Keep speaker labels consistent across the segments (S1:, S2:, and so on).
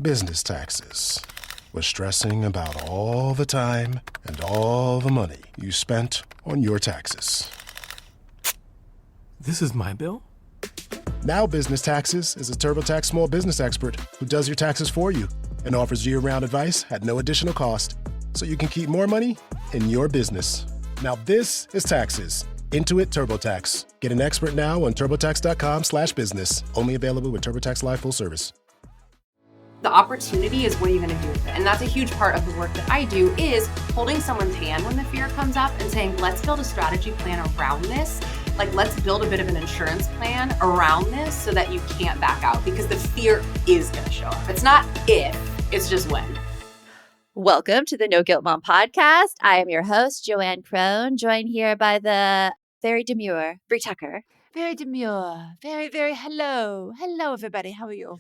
S1: business taxes, with stressing about all the time and all the money you spent on your taxes.
S2: This is my bill?
S1: Now Business Taxes is a TurboTax small business expert who does your taxes for you and offers year-round advice at no additional cost, so you can keep more money in your business. Now this is taxes. Intuit TurboTax. Get an expert now on turbotax.com/business. Only available with TurboTax Live Full Service.
S3: The opportunity is what are you going to do with it? And that's a huge part of the work that I do, is holding someone's hand when the fear comes up and saying, let's build a strategy plan around this. Like, let's build a bit of an insurance plan around this so that you can't back out, because the fear is going to show up. It's not if, it's just when.
S4: Welcome to the No Guilt Mom podcast. I am your host, Joanne Crone, joined here by the very demure Bree Tucker.
S5: Very demure. Very, very hello. Hello, everybody. How are you?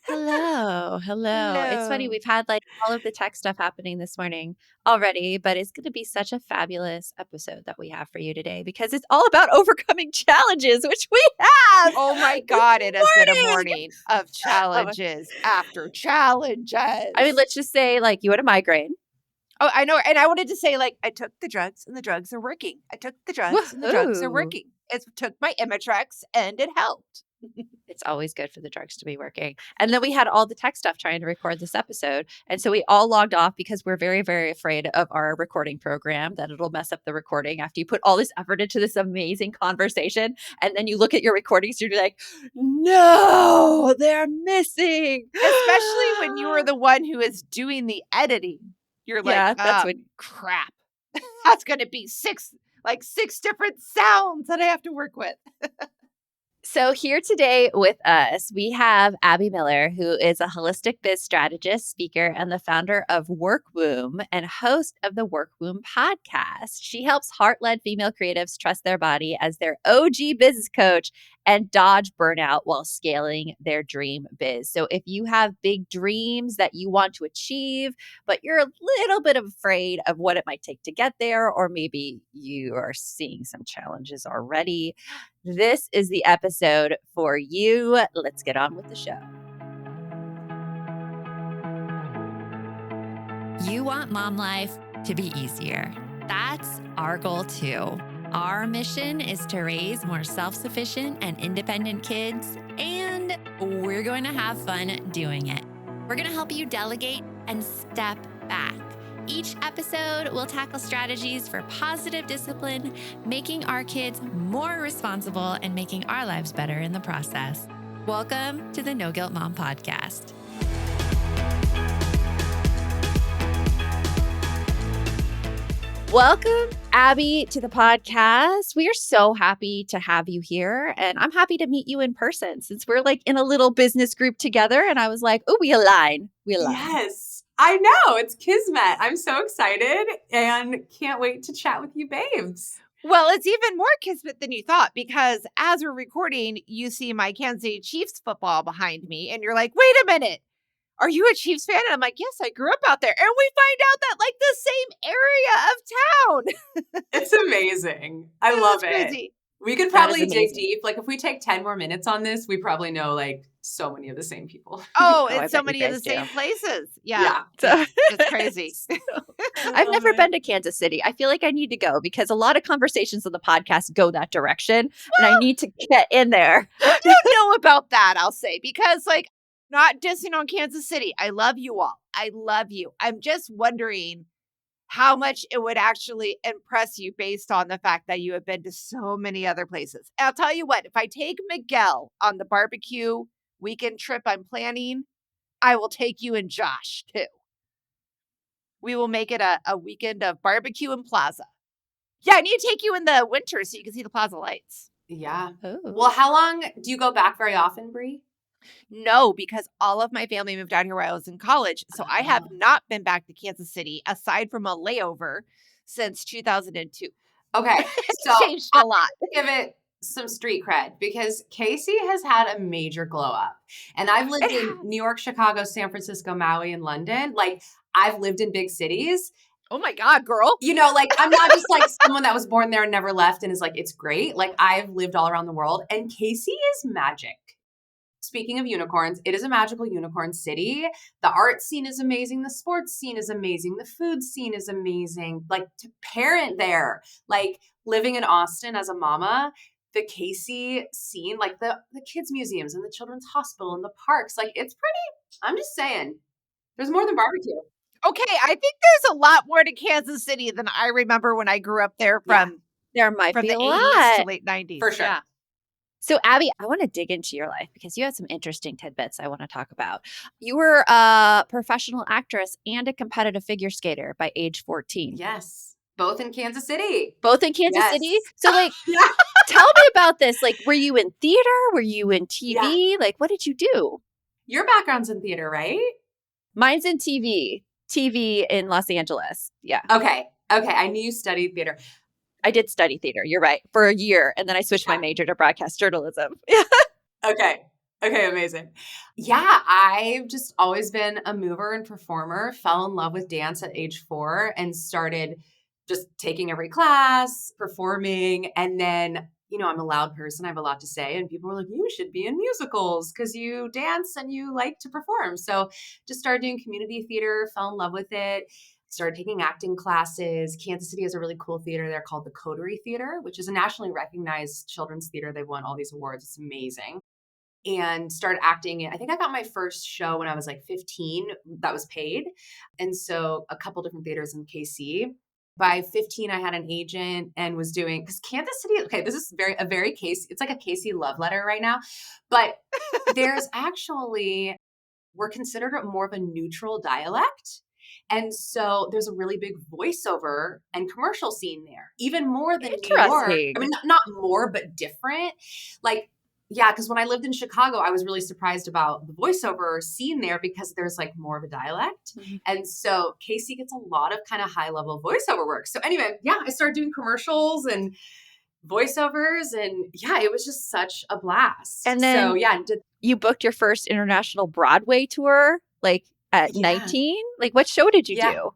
S4: Hello. It's funny. We've had like all of the tech stuff happening this morning already, but it's going to be such a fabulous episode that we have for you today because it's all about overcoming challenges, which we have.
S5: Oh my God. It has been a morning of challenges after challenges.
S4: I mean, let's just say like you had a migraine.
S5: Oh, I know. And I wanted to say, like, I took the drugs and the drugs are working. I took the drugs and the drugs are working. It took my Imitrex and it helped.
S4: It's always good for the drugs to be working. And then we had all the tech stuff trying to record this episode. And so we all logged off because we're very, very afraid of our recording program, that it'll mess up the recording after you put all this effort into this amazing conversation. And then you look at your recordings, you're like, no, they're missing.
S5: Especially when you were the one who is doing the editing. You're like,
S4: that's when
S5: crap. That's going to be six different sounds that I have to work with.
S4: So here today with us, we have Abbi Miller, who is a holistic biz strategist, speaker, and the founder of WorkWomb and host of the WorkWomb podcast. She helps heart-led female creatives trust their body as their OG business coach and dodge burnout while scaling their dream biz. So if you have big dreams that you want to achieve, but you're a little bit afraid of what it might take to get there, or maybe you are seeing some challenges already, this is the episode for you. Let's get on with the show.
S6: You want mom life to be easier. That's our goal too. Our mission is to raise more self-sufficient and independent kids, and we're going to have fun doing it. We're going to help you delegate and step back. Each episode will tackle strategies for positive discipline, making our kids more responsible and making our lives better in the process. Welcome to the No Guilt Mom podcast.
S4: Welcome, Abbi, to the podcast. We are so happy to have you here, and I'm happy to meet you in person since we're like in a little business group together, and I was like, oh, we align.
S3: Yes, I know. It's Kismet. I'm so excited and can't wait to chat with you babes.
S5: Well, it's even more kismet than you thought, because as we're recording, you see my Kansas City Chiefs football behind me, and you're like, wait a minute. Are you a Chiefs fan? And I'm like, yes, I grew up out there. And we find out that like the same area of town.
S3: It's amazing. I love it.
S5: Crazy.
S3: We could probably dig deep. Like if we take 10 more minutes on this, we probably know like so many of the same people.
S5: Oh,
S4: I
S5: and so
S4: bet
S5: many
S4: you
S5: of the
S4: guys
S5: same
S4: do.
S5: places. Yeah.
S4: So-
S5: It's crazy.
S4: I've never been to Kansas City. I feel like I need to go because a lot of conversations on the podcast go that direction, and I need to get in there.
S5: I don't know about that, I'll say, because like, not dissing on Kansas City. I love you all. I love you. I'm just wondering how much it would actually impress you based on the fact that you have been to so many other places. And I'll tell you what, if I take Miguel on the barbecue weekend trip I'm planning, I will take you and Josh too. We will make it a weekend of barbecue and plaza. Yeah, I need to take you in the winter so you can see the plaza lights.
S3: Yeah.
S4: Ooh.
S3: Well, how long do you go back very often, Bree?
S5: No, because all of my family moved out here while I was in college. So I have not been back to Kansas City aside from a layover since 2002.
S3: Okay.
S5: It's
S3: So
S5: changed a lot.
S3: give it some street cred because Casey has had a major glow up. And I've lived in New York, Chicago, San Francisco, Maui, and London. Like I've lived in big cities.
S5: Oh my God, girl.
S3: You know, like I'm not just like someone that was born there and never left and is like, it's great. Like I've lived all around the world and Casey is magic. Speaking of unicorns, it is a magical unicorn city. The art scene is amazing. The sports scene is amazing. The food scene is amazing. Like to parent there, like living in Austin as a mama, the Casey scene, like the kids museums and the children's hospital and the parks, like it's pretty, I'm just saying, there's more than barbecue.
S5: Okay, I think there's a lot more to Kansas City than I remember when I grew up there from
S4: There might
S5: from
S4: be
S5: the
S4: a
S5: 80s
S4: lot.
S5: to late 90s.
S3: For sure.
S5: Yeah.
S4: So, Abbi, I want to dig into your life because you had some interesting tidbits I want to talk about. You were a professional actress and a competitive figure skater by age 14.
S3: Yes. Both in Kansas City.
S4: Both in Kansas
S3: Yes.
S4: City? So, like,
S3: Yeah.
S4: tell me about this. Like, were you in theater? Were you in TV?
S3: Yeah.
S4: Like, what did you do?
S3: Your background's in theater, right?
S4: Mine's in TV in Los Angeles. Yeah.
S3: Okay. I knew you studied theater.
S4: I did study theater. You're right. For a year. And then I switched my major to broadcast journalism.
S3: Okay, amazing. Yeah, I've just always been a mover and performer, fell in love with dance at age 4 and started just taking every class, performing. And then, I'm a loud person. I have a lot to say. And people were like, you should be in musicals because you dance and you like to perform. So just started doing community theater, fell in love with it. Started taking acting classes. Kansas City has a really cool theater there called the Coterie Theater, which is a nationally recognized children's theater. They've won all these awards. It's amazing. And started acting. I think I got my first show when I was like 15 that was paid. And so a couple different theaters in KC. By 15, I had an agent and was doing, because Kansas City, okay, this is a very Casey, it's like a Casey love letter right now. But there's actually, we're considered more of a neutral dialect. And so there's a really big voiceover and commercial scene there, even more than New York. I mean, not more, but different. Like, yeah, because when I lived in Chicago, I was really surprised about the voiceover scene there because there's like more of a dialect. Mm-hmm. And so Casey gets a lot of kind of high level voiceover work. So anyway, yeah, I started doing commercials and voiceovers and yeah, it was just such a blast.
S4: And then
S3: so, yeah,
S4: you booked your first international Broadway tour, like at 19? Like what show did you do?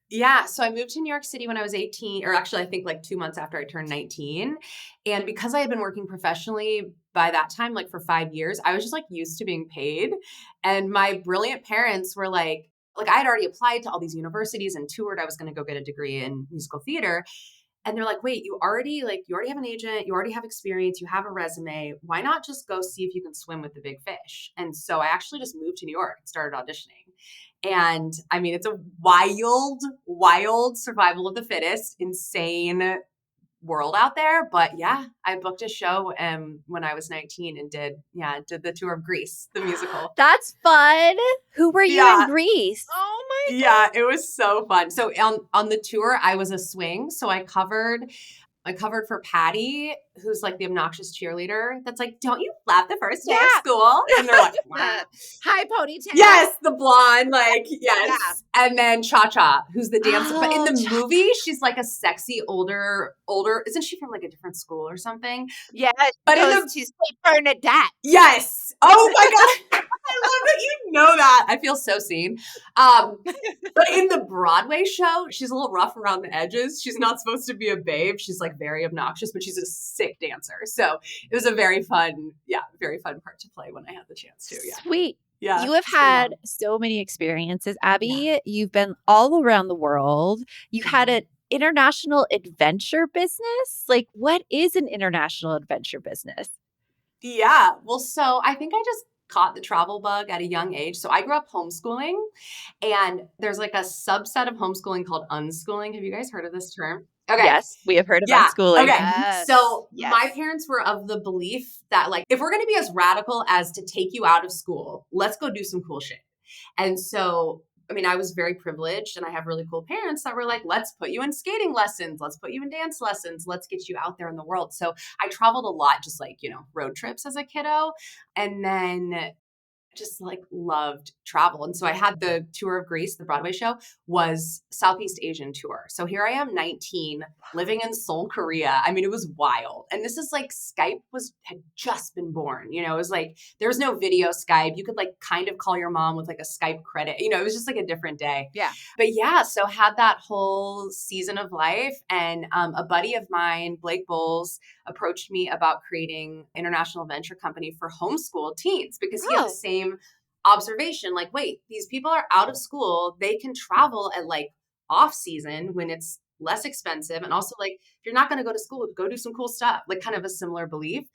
S3: Yeah. So I moved to New York City when I was 18, or actually I think like 2 months after I turned 19. And because I had been working professionally by that time, like for 5 years, I was just like used to being paid. And my brilliant parents were like I had already applied to all these universities and toured. I was going to go get a degree in musical theater. And they're like, wait, you already have an agent, you already have experience, you have a resume. Why not just go see if you can swim with the big fish? And so I actually just moved to New York and started auditioning. And I mean, it's a wild survival of the fittest, insane world out there. But yeah, I booked a show when I was 19 and did the tour of Greece, the musical.
S4: That's fun. Who were you in Greece?
S5: Oh my God.
S3: Yeah, it was so fun. So on the tour, I was a swing. So I covered for Patty, who's like the obnoxious cheerleader that's like, don't you laugh the first day of school? And they're like,
S5: high ponytail.
S3: Yes, the blonde, like, yes. Yeah. And then Cha-Cha, who's the dancer. But in the movie, she's like a sexy older, isn't she from like a different school or something?
S5: Yeah,
S3: but
S5: to St. Bernadette.
S3: Yes. Oh my God. I love that you know that. I feel so seen. But in the Broadway show, she's a little rough around the edges. She's not supposed to be a babe. She's like very obnoxious, but she's a sick dancer. So it was a very fun part to play when I had the chance to. Yeah.
S4: Sweet.
S3: Yeah.
S4: You have had so many experiences, Abbi. Yeah. You've been all around the world. You had an international adventure business. Like, what is an international adventure business?
S3: Yeah. Well, so I think I just caught the travel bug at a young age. So I grew up homeschooling, and there's like a subset of homeschooling called unschooling. Have you guys heard of this term?
S4: Okay. Yes, we have heard of unschooling.
S3: Okay. Yes. So my parents were of the belief that like, if we're going to be as radical as to take you out of school, let's go do some cool shit. And so, I mean, I was very privileged and I have really cool parents that were like, let's put you in skating lessons. Let's put you in dance lessons. Let's get you out there in the world. So I traveled a lot, just like, road trips as a kiddo. And then just like loved travel. And so I had the tour of Greece, the Broadway show was Southeast Asian tour. So here I am 19 living in Seoul, Korea. I mean, it was wild. And this is like Skype had just been born, it was like, there was no video Skype. You could like kind of call your mom with like a Skype credit, it was just like a different day.
S5: Yeah.
S3: But yeah, so had that whole season of life. And a buddy of mine, Blake Bowles, approached me about creating international venture company for homeschool teens because he had the same observation, like, wait, these people are out of school. They can travel at like off season when it's less expensive. And also like, if you're not going to go to school, go do some cool stuff, like kind of a similar belief.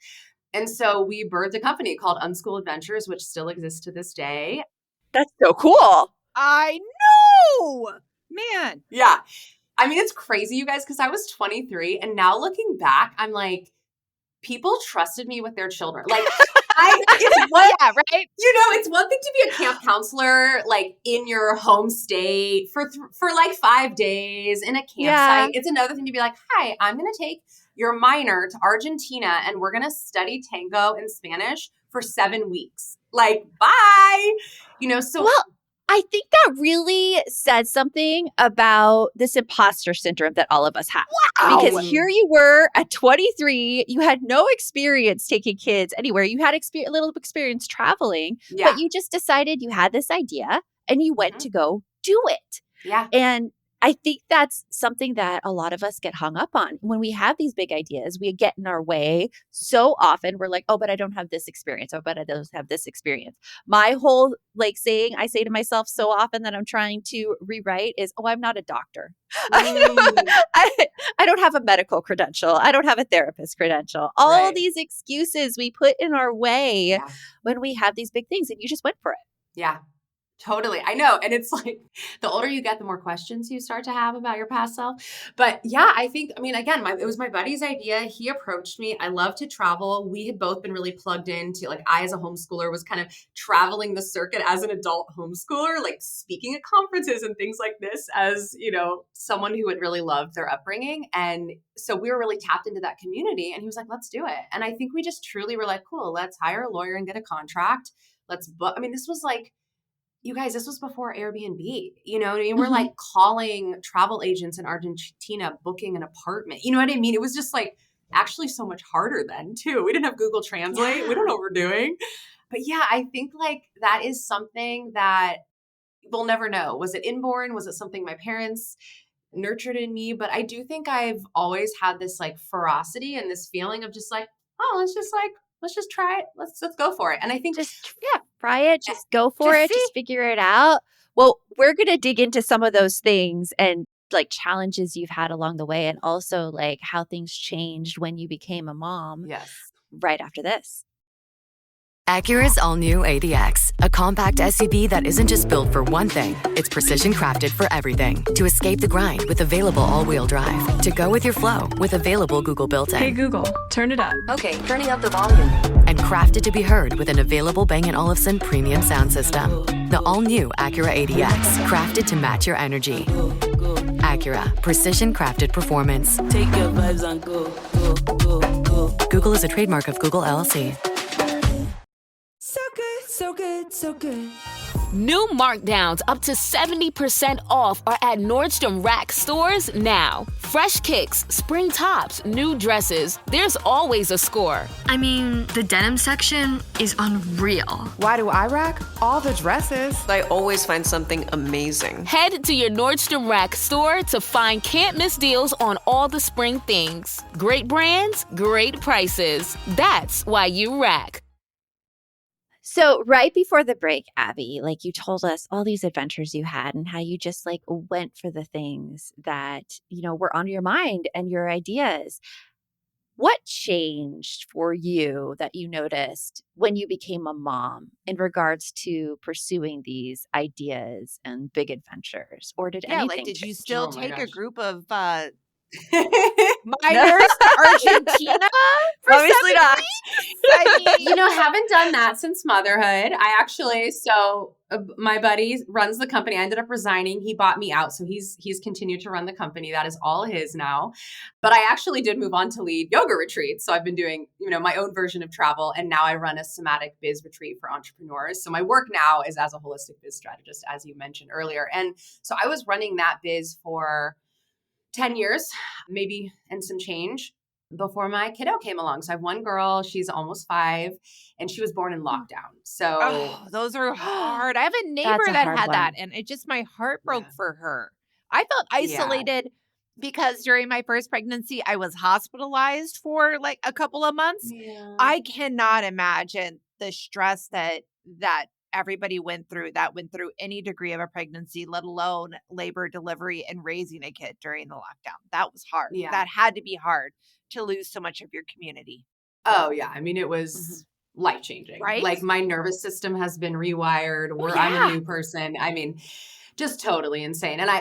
S3: And so we birthed a company called Unschool Adventures, which still exists to this day.
S4: That's so cool.
S5: I know, man.
S3: Yeah. I mean, it's crazy, you guys, because I was 23 and now looking back, I'm like, people trusted me with their children. Like,
S5: yeah, right.
S3: It's one thing to be a camp counselor, like in your home state for like 5 days in a campsite. Yeah. It's another thing to be like, hi, I'm going to take your minor to Argentina and we're going to study tango and Spanish for 7 weeks. Like, bye. So.
S4: Well, I think that really says something about this imposter syndrome that all of us have. Wow. Because here you were at 23, you had no experience taking kids anywhere. You had a little experience traveling, but you just decided you had this idea and you went to go do it.
S3: Yeah.
S4: And I think that's something that a lot of us get hung up on. When we have these big ideas, we get in our way so often. We're like, oh, but I don't have this experience. Oh, but I don't have this experience. My whole saying I say to myself so often that I'm trying to rewrite is, oh, I'm not a doctor. I don't have a medical credential. I don't have a therapist credential. All these excuses we put in our way when we have these big things, and you just went for it.
S3: Yeah. Totally. I know. And it's like the older you get, the more questions you start to have about your past self. But yeah, again, it was my buddy's idea. He approached me. I love to travel. We had both been really plugged into, like, I as a homeschooler was kind of traveling the circuit as an adult homeschooler, like speaking at conferences and things like this as, someone who had really loved their upbringing. And so we were really tapped into that community and he was like, let's do it. And I think we just truly were like, cool, let's hire a lawyer and get a contract. Let's book. I mean, this was like, you guys, this was before Airbnb, what I mean? We're like calling travel agents in Argentina, booking an apartment. You know what I mean? It was just like actually so much harder then too. We didn't have Google Translate. Yeah. We don't know what we're doing. But yeah, I think like that is something that we'll never know. Was it inborn? Was it something my parents nurtured in me? But I do think I've always had this like ferocity and this feeling of just like, oh, let's just try it. Let's go for it. And I think
S4: try it. Just go for it. Just figure it out. Well, we're going to dig into some of those things and like challenges you've had along the way and also like how things changed when you became a mom.
S3: Yes.
S4: Right after this.
S2: Acura's all-new ADX, a compact SUV that isn't just built for one thing, it's precision-crafted for everything. To escape the grind with available all-wheel drive. To go with your flow with available Google built-in.
S7: Hey Google, turn it up.
S2: Okay, turning up the volume. And crafted to be heard with an available Bang & Olufsen premium sound system. The all-new Acura ADX, crafted to match your energy. Acura, precision-crafted performance.
S8: Take your vibes on go, go, go, go.
S2: Google is a trademark of Google LLC.
S8: So good, so good, so good.
S9: New markdowns up to 70% off are at Nordstrom Rack stores now. Fresh kicks, spring tops, new dresses. There's always a score.
S10: I mean, the denim section is unreal.
S11: Why do I rack? All the dresses.
S12: I always find something amazing.
S9: Head to your Nordstrom Rack store to find can't-miss deals on all the spring things. Great brands, great prices. That's why you rack.
S4: So right before the break, Abbi, like you told us all these adventures you had and how you just like went for the things that, were on your mind and your ideas. What changed for you that you noticed when you became a mom in regards to pursuing these ideas and big adventures? Or did anything
S5: did you
S4: change?
S5: still take a group of Minors to Argentina for
S4: Obviously
S5: 7
S4: not.
S5: weeks? I mean,
S3: Haven't done that since motherhood. My buddy runs the company. I ended up resigning. He bought me out. So he's continued to run the company. That is all his now. But I actually did move on to lead yoga retreats. So I've been doing, my own version of travel. And now I run a somatic biz retreat for entrepreneurs. So my work now is as a holistic biz strategist, as you mentioned earlier. And so I was running that biz for 10 years, maybe, and some change before my kiddo came along. So I have one girl, she's almost 5, and she was born in lockdown. So
S5: those are hard. I have a neighbor
S4: That's a
S5: that
S4: hard
S5: had
S4: one.
S5: that, and it just, my heart broke for her. I felt
S3: Yeah.
S5: isolated because during my first pregnancy, I was hospitalized for like a couple of months.
S3: Yeah.
S5: I cannot imagine the stress that everybody went through any degree of a pregnancy, let alone labor, delivery, and raising a kid during the lockdown. That was hard.
S3: Yeah.
S5: That had to be hard to lose so much of your community.
S3: Oh, yeah. I mean, it was life-changing.
S5: Right?
S3: Like my nervous system has been rewired. I'm a new person. I mean, just totally insane. And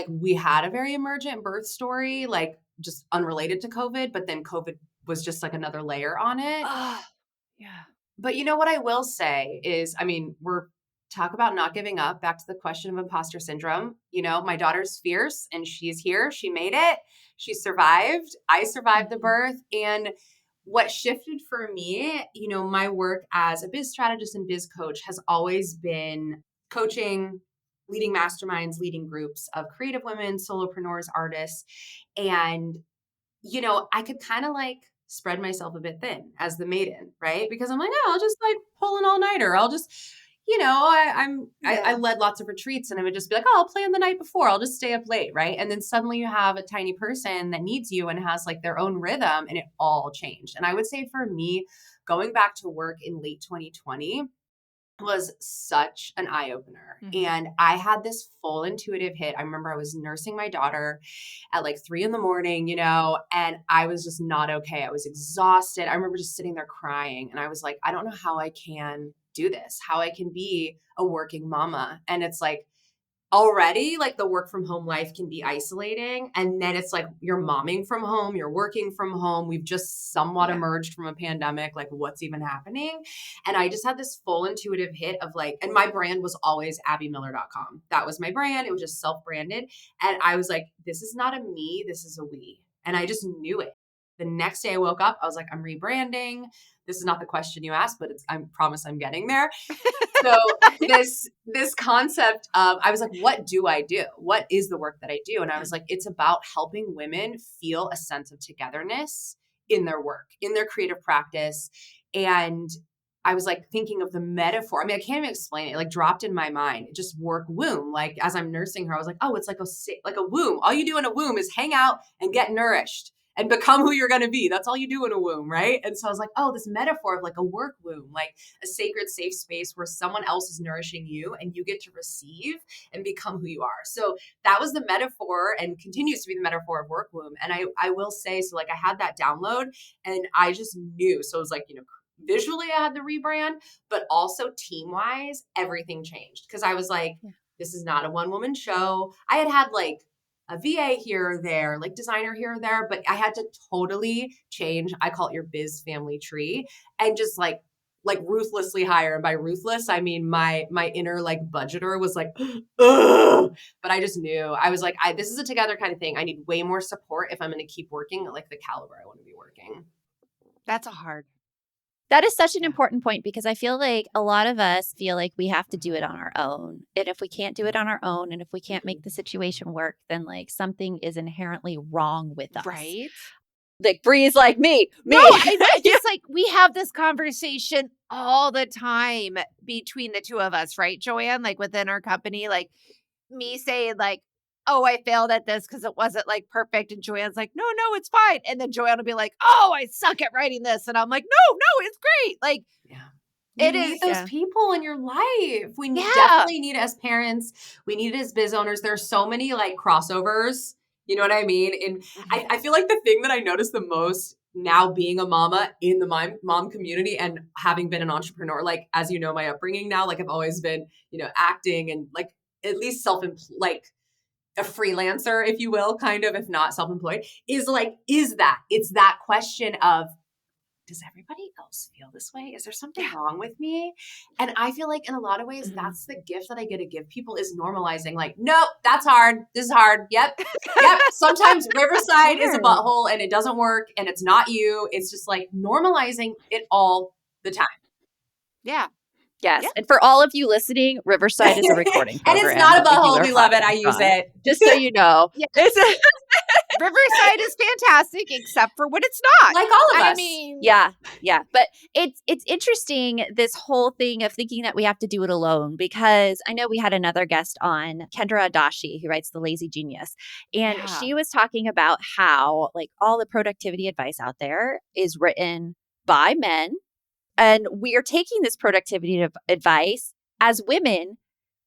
S3: we had a very emergent birth story, like just unrelated to COVID, but then COVID was just like another layer on it.
S5: Yeah.
S3: But what I will say is, we're talk about not giving up, back to the question of imposter syndrome. My daughter's fierce and she's here. She made it. She survived. I survived the birth. And what shifted for me, my work as a biz strategist and biz coach has always been coaching, leading masterminds, leading groups of creative women, solopreneurs, artists. And, I could kind of spread myself a bit thin as the maiden, right? Because I'm like, I'll just pull an all-nighter. I'll just, I led lots of retreats and I would just be like, I'll plan the night before. I'll just stay up late, right? And then suddenly you have a tiny person that needs you and has their own rhythm, and it all changed. And I would say for me, going back to work in late 2020 was such an eye-opener. And I had this full intuitive hit. I remember I was nursing my daughter at 3 a.m, and I was just not okay. I was exhausted. I remember just sitting there crying, and I was like, I don't know how I can do this, how I can be a working mama. And it's already the work from home life can be isolating. And then it's you're momming from home, you're working from home. We've just somewhat emerged from a pandemic. What's even happening? And I just had this full intuitive hit of and my brand was always abbimiller.com. That was my brand. It was just self-branded. And I was like, this is not a me, this is a we. And I just knew it. The next day I woke up, I was like, I'm rebranding. This is not the question you asked, but I promise I'm getting there. So this concept of, I was like, what do I do? What is the work that I do? And I was like, it's about helping women feel a sense of togetherness in their work, in their creative practice. And I was thinking of the metaphor. I can't even explain it. It dropped in my mind. It just work womb. As I'm nursing her, I was like, oh, it's like a womb. All you do in a womb is hang out and get nourished and become who you're going to be. That's all you do in a womb, right? And so I was like, oh, this metaphor of a work womb, a sacred, safe space where someone else is nourishing you and you get to receive and become who you are. So that was the metaphor and continues to be the metaphor of work womb. And I will say, so I had that download and I just knew. So it was visually I had the rebrand, but also team-wise, everything changed. Because I was like, this is not a one-woman show. I had a VA here or there, designer here or there, but I had to totally change. I call it your biz family tree, and just ruthlessly hire. And by ruthless, I mean my inner budgeter was ugh. But I just knew. I was like, this is a together kind of thing. I need way more support if I'm going to keep working at the caliber I want to be working.
S5: That's a hard.
S4: That is such an important point, because I feel like a lot of us feel like we have to do it on our own. And if we can't do it on our own, and if we can't make the situation work, then something is inherently wrong with us.
S5: Right?
S4: Bree's like me.
S5: No, I just we have this conversation all the time between the two of us, right, Joanne? Within our company, me saying oh, I failed at this because it wasn't perfect. And Joanne's like, no, it's fine. And then Joanne will be like, oh, I suck at writing this. And I'm like, no, it's great.
S3: You need those people in your life. We definitely need it as parents. We need it as biz owners. There's so many crossovers. You know what I mean? And I feel the thing that I notice the most now being a mama in the mom community and having been an entrepreneur, as my upbringing now, I've always been, acting and at least a freelancer, if you will, kind of, if not self-employed, is it's that question of, does everybody else feel this way? Is there something wrong with me? And I feel like in a lot of ways, that's the gift that I get to give people, is normalizing, like, nope, that's hard. This is hard. Yep. Sometimes Riverside is a butthole and it doesn't work and it's not you. It's just like normalizing it all the time.
S5: Yeah.
S4: Yes. Yeah. And for all of you listening, Riverside is a recording program.
S3: And it's not a butthole. We love it. I use it.
S4: Just so you know.
S5: Riverside is fantastic, except for when it's not.
S3: Like all of us.
S5: I mean,
S4: yeah. But it's interesting, this whole thing of thinking that we have to do it alone, because I know we had another guest on, Kendra Adachi, who writes The Lazy Genius, and she was talking about how like all the productivity advice out there is written by men, and we are taking this productivity advice as women,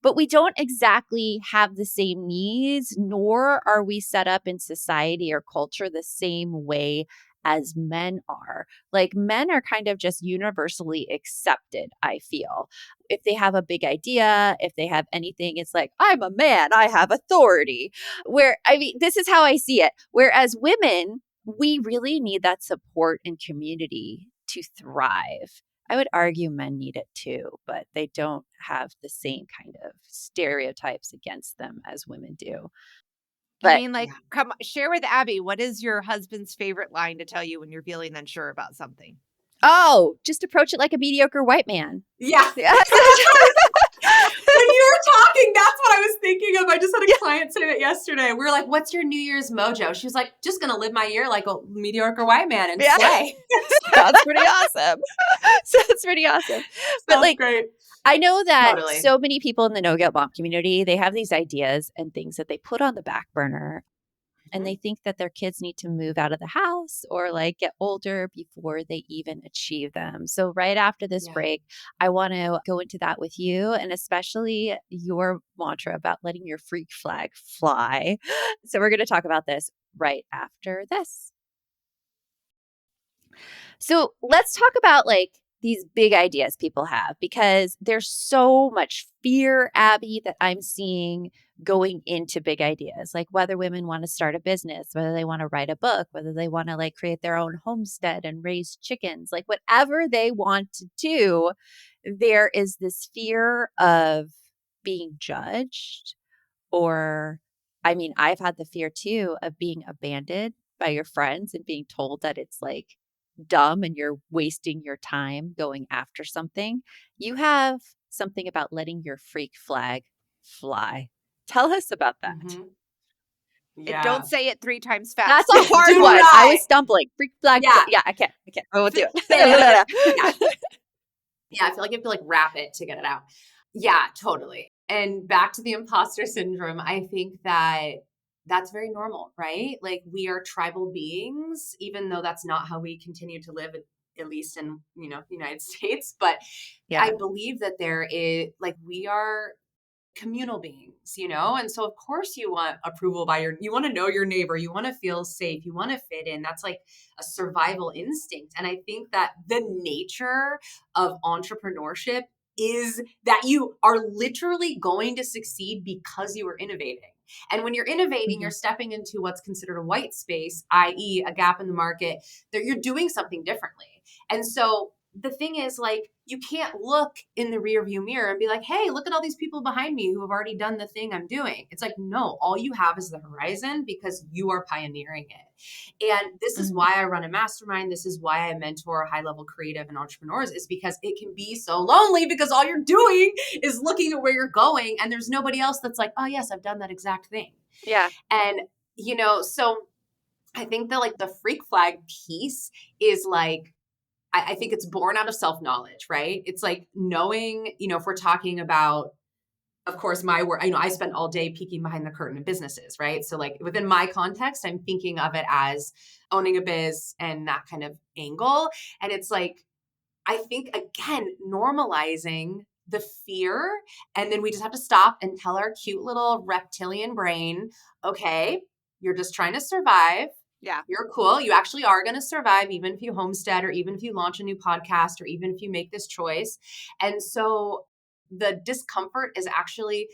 S4: but we don't exactly have the same needs, nor are we set up in society or culture the same way as men are. Like, men are kind of just universally accepted, I feel. If they have a big idea, if they have anything, it's like, I'm a man, I have authority. This is how I see it. Whereas women, we really need that support and community to thrive. I would argue men need it too, but they don't have the same kind of stereotypes against them as women do. But,
S5: I mean, like, come share with Abby, what is your husband's favorite line to tell you when you're feeling unsure about something?
S4: Oh, just approach it like a mediocre white man.
S3: Yeah. When you were talking, that's what I was thinking of. I just had a client say that yesterday. We were like, what's your New Year's mojo? She was like, just going to live my year like a mediocre white man and slay.
S4: That's pretty awesome. Sounds pretty awesome. But like,
S3: great.
S4: I know that so many people in the No Guilt Mom community, they have these ideas and things that they put on the back burner. And they think that their kids need to move out of the house or like get older before they even achieve them. So right after this break, I want to go into that with you, and especially your mantra about letting your freak flag fly. So we're going to talk about this right after this. So let's talk about like these big ideas people have, because there's so much fear, Abby, that I'm seeing going into big ideas, like whether women want to start a business, whether they want to write a book, whether they want to like create their own homestead and raise chickens, like whatever they want to do, there is this fear of being judged. Or, I mean, I've had the fear too of being abandoned by your friends and being told that it's like dumb and you're wasting your time going after something. You have something about letting your freak flag fly. Tell us about that.
S3: Mm-hmm.
S5: And don't say it 3 times fast.
S4: That's a hard one. I was stumbling. Freak flag. Yeah, I can't. I won't do it.
S3: Yeah, I feel like you have to like wrap it to get it out. Yeah, totally. And back to the imposter syndrome, I think that that's very normal, right? Like, we are tribal beings, even though that's not how we continue to live, at least in, the United States. But I believe that there is, like, we are communal beings, and so of course you want approval you want to know your neighbor, you want to feel safe, you want to fit in. That's like a survival instinct. And I think that the nature of entrepreneurship is that you are literally going to succeed because you are innovating. And when you're innovating, you're stepping into what's considered a white space, i.e. a gap in the market, that you're doing something differently. And so the thing is, like, you can't look in the rearview mirror and be like, hey, look at all these people behind me who have already done the thing I'm doing. It's like, no, all you have is the horizon because you are pioneering it. And this is why I run a mastermind. This is why I mentor high-level creative and entrepreneurs, is because it can be so lonely because all you're doing is looking at where you're going. And there's nobody else that's like, oh, yes, I've done that exact thing.
S4: Yeah.
S3: And, so I think that like the freak flag piece is like, I think it's born out of self-knowledge, right? It's like knowing, if we're talking about, of course, my work, I spend all day peeking behind the curtain of businesses, right? So like within my context, I'm thinking of it as owning a biz and that kind of angle. And it's like, I think, again, normalizing the fear. And then we just have to stop and tell our cute little reptilian brain, okay, you're just trying to survive.
S5: Yeah.
S3: You're cool. You actually are going to survive, even if you homestead, or even if you launch a new podcast, or even if you make this choice. And so the discomfort is actually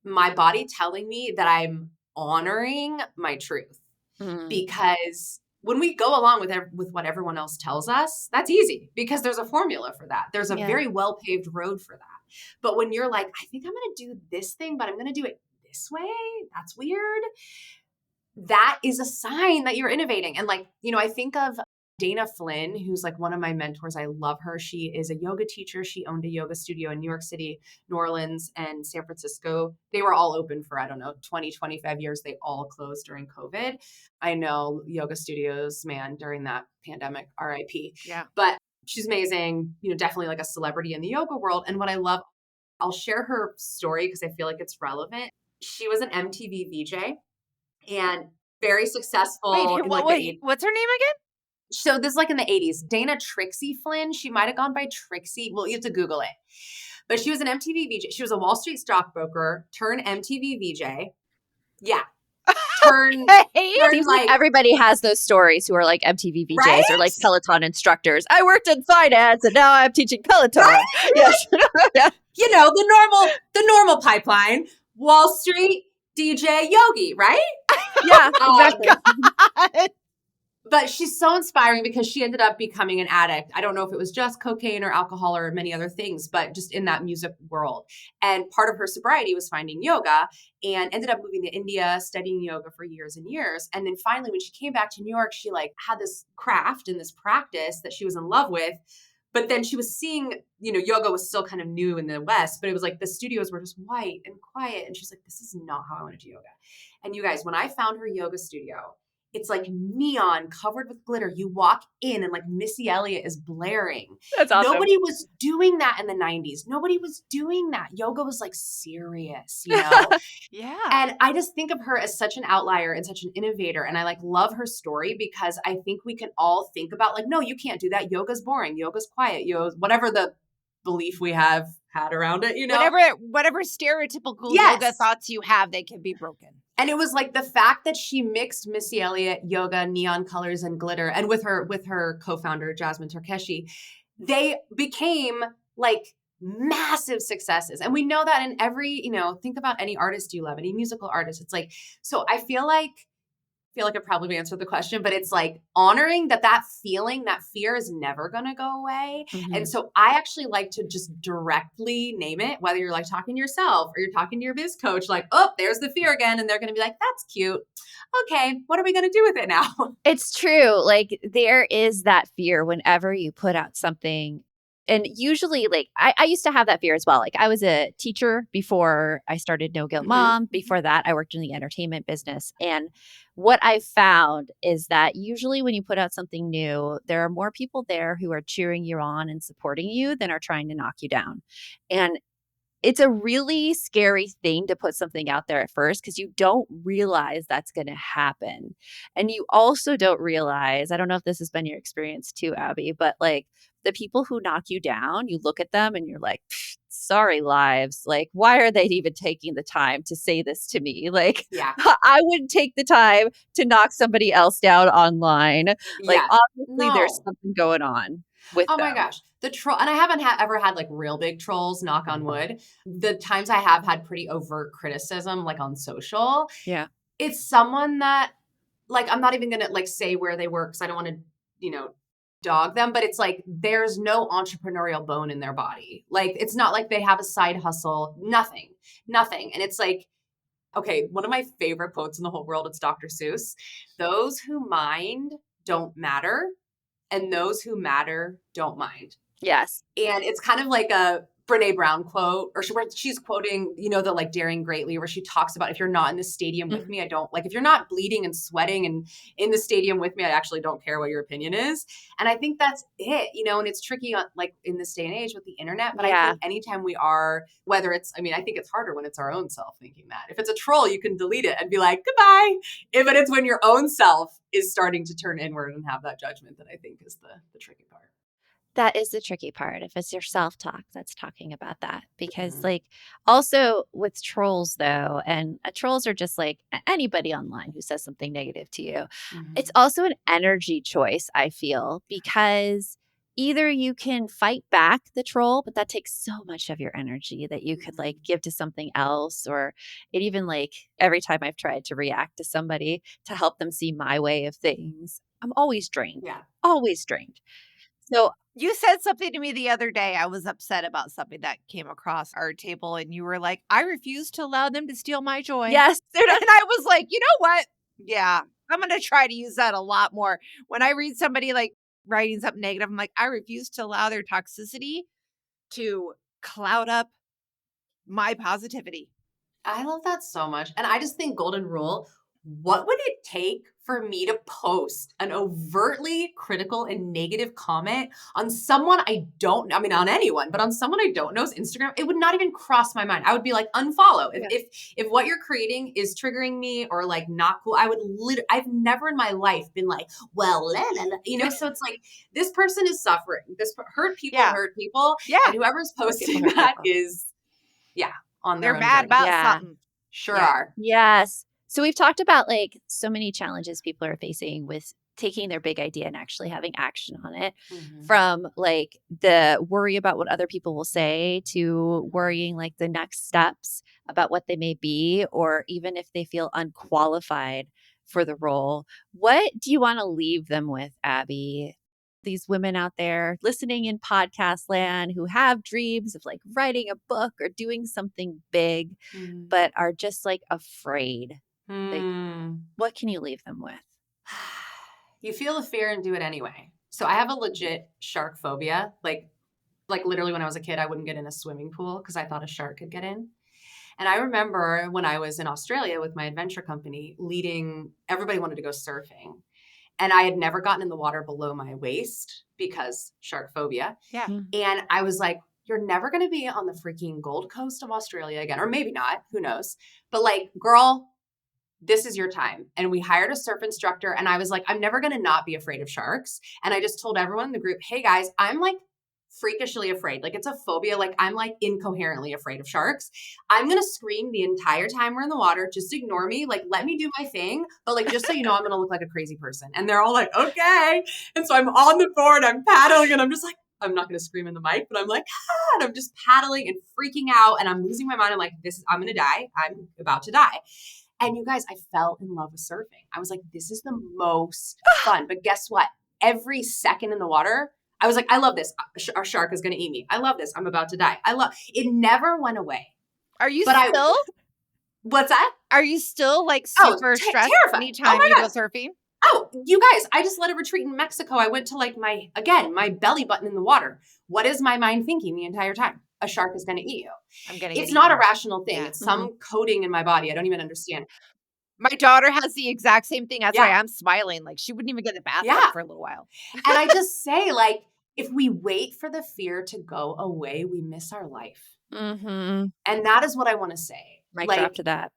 S3: my body telling me that I'm honoring my truth.
S4: Mm.
S3: Because when we go along with what everyone else tells us, that's easy because there's a formula for that. There's a very well-paved road for that. But when you're like, I think I'm going to do this thing, but I'm going to do it this way, that's weird. That is a sign that you're innovating. And like, I think of Dana Flynn, who's like one of my mentors. I love her. She is a yoga teacher. She owned a yoga studio in New York City, New Orleans, and San Francisco. They were all open for, 20, 25 years. They all closed during COVID. I know yoga studios, man, during that pandemic, RIP.
S5: Yeah.
S3: But she's amazing, definitely like a celebrity in the yoga world. And what I love, I'll share her story because I feel like it's relevant. She was an MTV VJ and very successful.
S5: Wait,
S3: in like
S5: what's her name again?
S3: So this is like in the 80s. Dana Trixie Flynn. She might have gone by Trixie. Well, you have to Google it. But she was an MTV VJ. She was a Wall Street stockbroker, turned MTV VJ. Yeah.
S4: Seems like everybody has those stories who are like MTV VJs
S3: right?
S4: or like Peloton instructors. I worked in finance and now I'm teaching Peloton. Right? Yes.
S3: the normal pipeline. Wall Street, DJ, yogi, right?
S4: Yeah, exactly.
S3: But she's so inspiring because she ended up becoming an addict. I don't know if it was just cocaine or alcohol or many other things, but just in that music world. And part of her sobriety was finding yoga and ended up moving to India, studying yoga for years and years. And then finally, when she came back to New York, she like had this craft and this practice that she was in love with. But then she was seeing, yoga was still kind of new in the West, but it was like the studios were just white and quiet. And she's like, this is not how I want to do yoga. And you guys, when I found her yoga studio, it's like neon covered with glitter. You walk in and like Missy Elliott is blaring.
S4: That's awesome.
S3: Nobody was doing that in the 90s. Nobody was doing that. Yoga was like serious,
S5: Yeah.
S3: And I just think of her as such an outlier and such an innovator. And I like love her story because I think we can all think about like, no, you can't do that. Yoga's boring. Yoga's quiet. Whatever the belief we have had around it,
S5: Whatever stereotypical yoga thoughts you have, they can be broken.
S3: And it was like the fact that she mixed Missy Elliott, yoga, neon colors, and glitter, and with her co-founder Jasmine Tarkeshi, they became like massive successes. And we know that in every, think about any artist you love, any musical artist. It's like, so I feel like I probably answered the question, but it's like honoring that feeling, that fear is never going to go away. Mm-hmm. And so I actually like to just directly name it, whether you're like talking to yourself or you're talking to your biz coach, like, oh, there's the fear again. And they're going to be like, that's cute. Okay, what are we going to do with it now?
S4: It's true. Like there is that fear whenever you put out something. And usually like I used to have that fear as well. Like I was a teacher before I started No Guilt Mom. Before that, I worked in the entertainment business. And what I found is that usually when you put out something new, there are more people there who are cheering you on and supporting you than are trying to knock you down. And it's a really scary thing to put something out there at first because you don't realize that's going to happen. And you also don't realize, I don't know if this has been your experience too, Abbi, but like the people who knock you down, you look at them and you're like, sorry, lives. Like, why are they even taking the time to say this to me? Like, I wouldn't take the time to knock somebody else down online. Like, obviously there's something going on with them.
S3: My gosh. The troll, and I haven't ever had like real big trolls, knock on wood. The times I have had pretty overt criticism, like on social.
S4: Yeah.
S3: It's someone that like, I'm not even going to like say where they work because I don't want to, dog them, but it's like, there's no entrepreneurial bone in their body. Like, it's not like they have a side hustle, nothing. And it's like, okay, one of my favorite quotes in the whole world, it's Dr. Seuss. Those who mind don't matter, and those who matter don't mind.
S4: Yes.
S3: And it's kind of like a Brene Brown quote, or she's quoting, the like Daring Greatly, where she talks about, if you're not in the stadium with me, I don't like, if you're not bleeding and sweating and in the stadium with me, I actually don't care what your opinion is. And I think that's it, and it's tricky on like in this day and age with the internet. But I think anytime we are, whether it's, I think it's harder when it's our own self thinking that. If it's a troll, you can delete it and be like, goodbye. But it's when your own self is starting to turn inward and have that judgment that I think is the tricky part.
S4: That is the tricky part. If it's your self-talk that's talking about that. Because like also with trolls though, and trolls are just like anybody online who says something negative to you. It's also an energy choice, I feel, because either you can fight back the troll, but that takes so much of your energy that you could like give to something else. Or it even like every time I've tried to react to somebody to help them see my way of things, I'm always drained, always drained. So
S5: you said something to me the other day. I was upset about something that came across our table, and you were like, I refuse to allow them to steal my joy.
S4: yes,
S5: And I was like, you know what? Yeah, I'm going to try to use that a lot more. When I read somebody like writing something negative, I'm like, I refuse to allow their toxicity to cloud up my positivity.
S3: I love that so much. And I just think golden rule, what would it take for me to post an overtly critical and negative comment on someone I don't, I mean, on anyone, but on someone I don't know's Instagram? It would not even cross my mind. I would be like, unfollow. If what you're creating is triggering me or like not cool, I would I've never in my life been like, well, you know, so it's like, this person is suffering. This hurt people hurt people.
S5: Yeah.
S3: And whoever's posting that is, on their
S5: They're
S3: own
S5: mad
S3: journey.
S5: about something.
S3: Sure are.
S4: Yes. So we've talked about like so many challenges people are facing with taking their big idea and actually having action on it, from like the worry about what other people will say to worrying like the next steps about what they may be, or even if they feel unqualified for the role. What do you want to leave them with, Abbi? These women out there listening in podcast land who have dreams of like writing a book or doing something big, but are just like afraid. Like, what can you leave them with?
S3: You feel the fear and do it anyway. So I have a legit shark phobia. Like literally when I was a kid, I wouldn't get in a swimming pool because I thought a shark could get in. And I remember when I was in Australia with my adventure company everybody wanted to go surfing. And I had never gotten in the water below my waist because shark phobia.
S5: Yeah.
S3: And I was like, you're never going to be on the freaking Gold Coast of Australia again. Or maybe not, who knows? But like, girl, this is your time. And we hired a surf instructor. And I was like, I'm never going to not be afraid of sharks. And I just told everyone in the group, hey guys, I'm like freakishly afraid. Like it's a phobia. Like I'm like incoherently afraid of sharks. I'm going to scream the entire time we're in the water. Just ignore me. Like, let me do my thing. But like, just so you know, I'm going to look like a crazy person. And they're all like, okay. And so I'm on the board, I'm paddling and I'm just like, I'm not going to scream in the mic, but I'm like, and I'm just paddling and freaking out and I'm losing my mind. I'm like, I'm going to die. I'm about to die. And you guys, I fell in love with surfing. I was like, this is the most fun. But guess what? Every second in the water, I was like, I love this. Our shark is going to eat me. I love this. I'm about to die. It never went away.
S5: Are you still?
S3: What's that?
S5: Are you still like super stressed
S3: terrified.
S5: anytime you go surfing?
S3: Oh, you guys, I just led a retreat in Mexico. I went to like my belly button in the water. What is my mind thinking the entire time? A shark is going to eat you. It's not a rational thing. Yeah. It's some coding in my body. I don't even understand.
S5: My daughter has the exact same thing. That's why I'm smiling. Like she wouldn't even get in the bathtub for a little while.
S3: And I just say like, if we wait for the fear to go away, we miss our life. And that is what I want to say.
S4: Mic drop to that.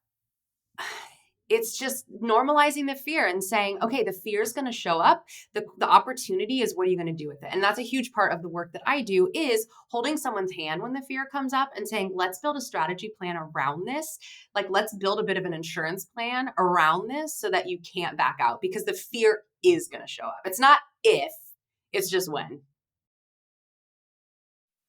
S3: It's just normalizing the fear and saying, okay, the fear is going to show up. The opportunity is, what are you going to do with it? And that's a huge part of the work that I do, is holding someone's hand when the fear comes up and saying, let's build a strategy plan around this. Like, let's build a bit of an insurance plan around this so that you can't back out, because the fear is going to show up. It's not if, it's just when.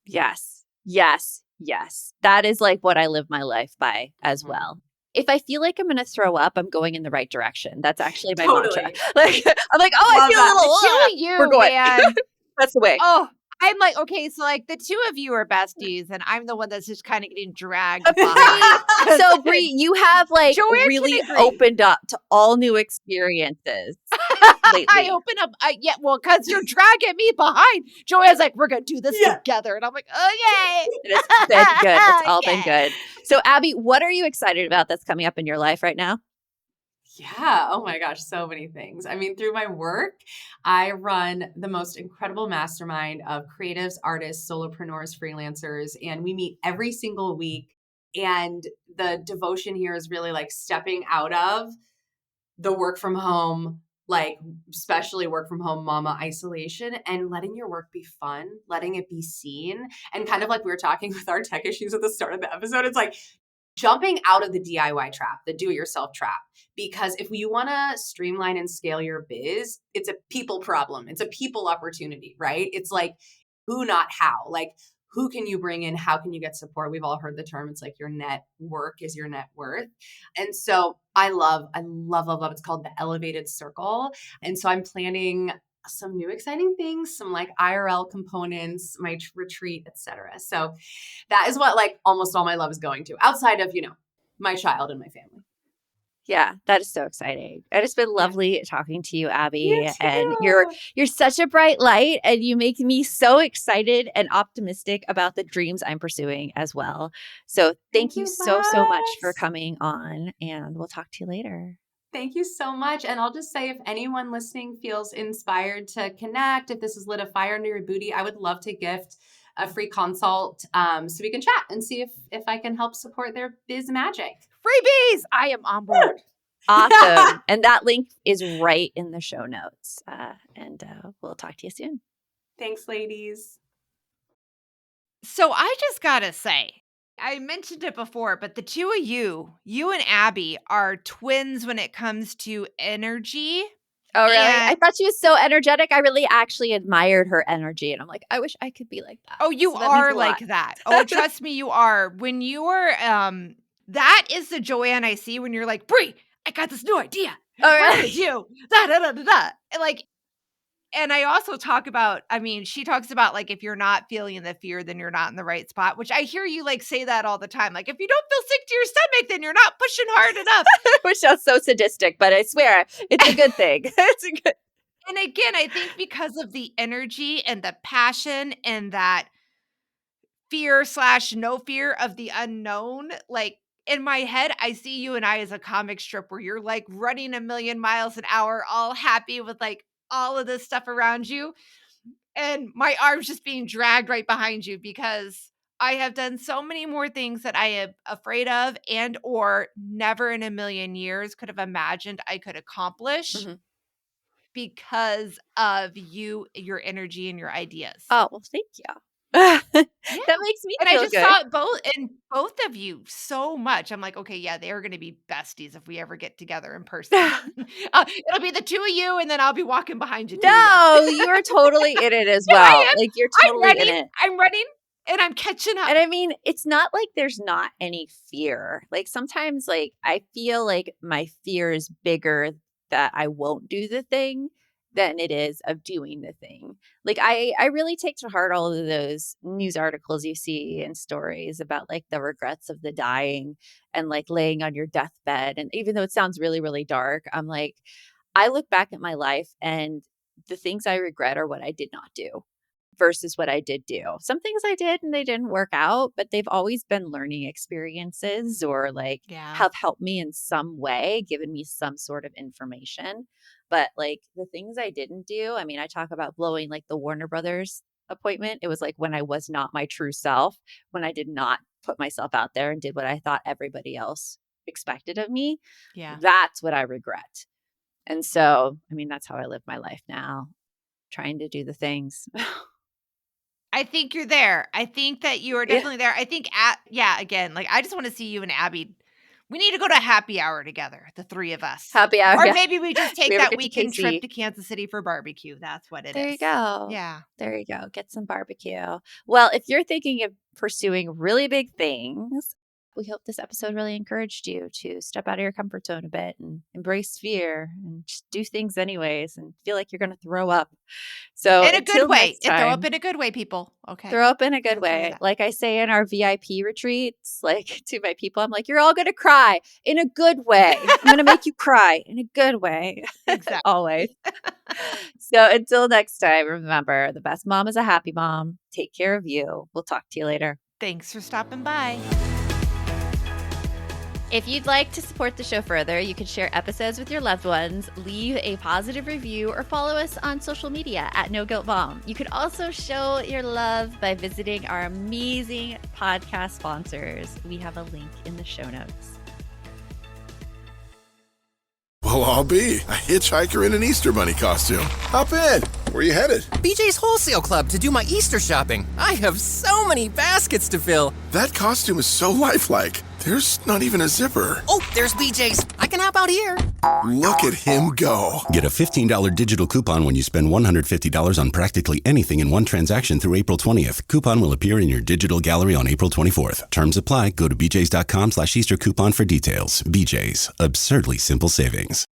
S4: Yes. Yes. Yes. That is like what I live my life by as well. If I feel like I'm going to throw up, I'm going in the right direction. That's actually my mantra. Like, I'm like, I feel a little, we're going. Man. That's the way.
S5: Oh, I'm like, okay, so like the two of you are besties and I'm the one that's just kind of getting dragged behind.
S4: So Bree, you have like really opened up to all new experiences lately.
S5: I open up, because you're dragging me behind. Joanne's like, we're going to do this together. And I'm like, okay.
S4: It's been good. It's all been good. So Abbi, what are you excited about that's coming up in your life right now?
S3: Yeah. Oh my gosh. So many things. I mean, through my work, I run the most incredible mastermind of creatives, artists, solopreneurs, freelancers, and we meet every single week. And the devotion here is really like stepping out of the work from home, like especially work from home mama isolation, and letting your work be fun, letting it be seen. And kind of like we were talking with our tech issues at the start of the episode, it's like, jumping out of the DIY trap, the do-it-yourself trap. Because if you want to streamline and scale your biz, it's a people problem. It's a people opportunity, right? It's like who, not how. Like, who can you bring in? How can you get support? We've all heard the term. It's like your network is your net worth. And so I love. It's called the Elevated Circle. And so I'm planning some new exciting things, some like IRL components, my retreat, etc. So that is what like almost all my love is going to, outside of, my child and my family.
S4: Yeah, that is so exciting. And it's been lovely talking to you, Abbi.
S3: You too.
S4: And you're such a bright light, and you make me so excited and optimistic about the dreams I'm pursuing as well. So thank you so much for coming on, and we'll talk to you later.
S3: Thank you so much. And I'll just say, if anyone listening feels inspired to connect, if this has lit a fire under your booty, I would love to gift a free consult so we can chat and see if I can help support their biz magic.
S5: Freebies! I am on board.
S4: Awesome. And that link is right in the show notes. And we'll talk to you soon.
S3: Thanks, ladies.
S5: So I just got to say, I mentioned it before, but the two of you and Abbi, are twins when it comes to energy.
S4: Oh, really? I thought she was so energetic. I really actually admired her energy. And I'm like, I wish I could be like that.
S5: Oh, you
S4: so
S5: are like that. Oh, trust me, you are. When you are, that is the Joanne I see when you're like, Brie, I got this new idea.
S4: Oh,
S5: What
S4: really?
S5: is you? Da, da, da, da, da. And I also talk about, she talks about like, if you're not feeling the fear, then you're not in the right spot, which I hear you like say that all the time. Like, if you don't feel sick to your stomach, then you're not pushing hard enough.
S4: Which sounds so sadistic, but I swear it's a good thing. It's a good.
S5: And again, I think because of the energy and the passion and that fear/no fear of the unknown, like in my head, I see you and I as a comic strip where you're like running a million miles an hour, all happy with like all of this stuff around you. And my arm's just being dragged right behind you because I have done so many more things that I am afraid of and or never in a million years could have imagined I could accomplish because of you, your energy, and your ideas.
S4: Oh, well, thank you. That makes me
S5: and
S4: feel
S5: I just
S4: good.
S5: saw both of you so much. I'm like, okay, yeah, they are going to be besties if we ever get together in person. It'll be the two of you, and then I'll be walking behind you.
S4: No, you are totally in it as well. Like you're totally in it.
S5: I'm running, and I'm catching up.
S4: And I mean, it's not like there's not any fear. Like sometimes, like I feel like my fear is bigger that I won't do the thing than it is of doing the thing. Like I really take to heart all of those news articles you see and stories about like the regrets of the dying and like laying on your deathbed. And even though it sounds really, really dark, I'm like, I look back at my life and the things I regret are what I did not do versus what I did do. Some things I did and they didn't work out, but they've always been learning experiences or like have helped me in some way, given me some sort of information. But like the things I didn't do, I mean, I talk about blowing like the Warner Brothers appointment. It was like when I was not my true self, when I did not put myself out there and did what I thought everybody else expected of me.
S5: Yeah.
S4: That's what I regret. And so, I mean, that's how I live my life now, trying to do the things.
S5: I think you're there. I think that you are definitely there. I think, again, like I just want to see you and Abbi. We need to go to a happy hour together, the three of us.
S4: Happy hour.
S5: Or maybe we just take that weekend
S4: KC.
S5: Trip to Kansas City for barbecue. That's what it is.
S4: There you go.
S5: Yeah.
S4: There you go. Get some barbecue. Well, if you're thinking of pursuing really big things, we hope this episode really encouraged you to step out of your comfort zone a bit and embrace fear and just do things anyways and feel like you're going to throw up. So
S5: in a good way. Throw up in a good way, people. Okay.
S4: Throw up in a good way. Like I say in our VIP retreats, like to my people, I'm like, you're all going to cry in a good way. I'm going to make you cry in a good way.
S5: Exactly.
S4: Always. So until next time, remember, the best mom is a happy mom. Take care of you. We'll talk to you later.
S5: Thanks for stopping by.
S4: If you'd like to support the show further, you can share episodes with your loved ones, leave a positive review, or follow us on social media at No Guilt Mom. You can also show your love by visiting our amazing podcast sponsors. We have a link in the show notes.
S7: Well, I'll be a hitchhiker in an Easter Bunny costume. Hop in. Where are you headed?
S13: BJ's Wholesale Club to do my Easter shopping. I have so many baskets to fill.
S7: That costume is so lifelike. There's not even a zipper.
S13: Oh, there's BJ's. I can hop out here.
S7: Look at him go.
S14: Get a $15 digital coupon when you spend $150 on practically anything in one transaction through April 20th. Coupon will appear in your digital gallery on April 24th. Terms apply. Go to bjs.com/Easter coupon for details. BJ's. Absurdly simple savings.